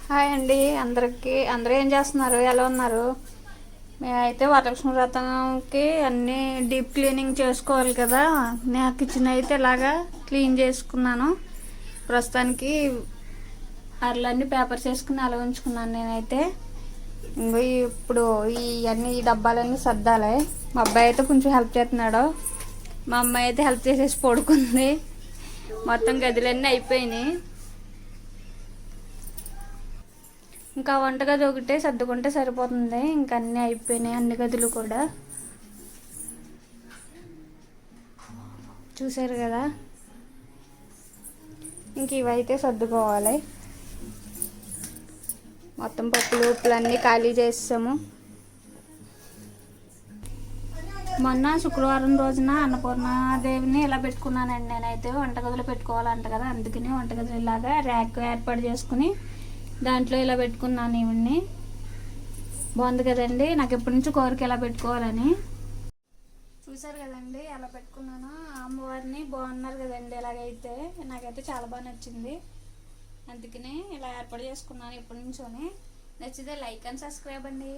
Hi అండి అందరికీ. అందరూ ఏం చేస్తున్నారు, ఎలా ఉన్నారు? మేమైతే వరలక్ష్మి వ్రతంకి అన్నీ డీప్ క్లీనింగ్ చేసుకోవాలి కదా. నేను కిచెన్ అయితే ఇలాగా క్లీన్ చేసుకున్నాను. ప్రస్తుతానికి అర్లన్నీ పేపర్స్ వేసుకుని అలా ఉంచుకున్నాను నేనైతే. ఇంకో ఇప్పుడు ఈ డబ్బాలన్నీ సర్దాలి. మా అబ్బాయి అయితే కొంచెం హెల్ప్ చేస్తున్నాడు. మా అమ్మాయి అయితే హెల్ప్ చేసేసి పడుకుంది. మొత్తం గదులన్నీ అయిపోయినాయి. ఇంకా వంటగది ఒకటే సర్దుకుంటే సరిపోతుంది. ఇంకా అన్నీ అయిపోయినాయి, అన్ని గదులు కూడా చూసారు కదా. ఇంక ఇవైతే సర్దుకోవాలి. మొత్తం పప్పులు ఉప్పులు అన్నీ ఖాళీ చేసాము. మొన్న శుక్రవారం రోజున అన్నపూర్ణాదేవిని ఇలా పెట్టుకున్నానండి. నేనైతే వంటగదిలో పెట్టుకోవాలంట కదా, అందుకని వంటగదిలో ఇలాగా ర్యాక్ ఏర్పాటు చేసుకుని దాంట్లో ఇలా పెట్టుకున్నాను. ఇవన్నీ బాగుంది కదండి. నాకు ఎప్పటి నుంచో కోరిక ఇలా పెట్టుకోవాలని. చూసారు కదండి అలా పెట్టుకున్నాను. అమ్మవారిని బాగున్నారు కదండి. ఇలాగైతే నాకైతే చాలా బాగా నచ్చింది. అందుకని ఇలా ఏర్పాటు చేసుకున్నాను ఎప్పటి నుంచోని. నచ్చితే లైక్ అండ్ సబ్స్క్రైబ్ అండి.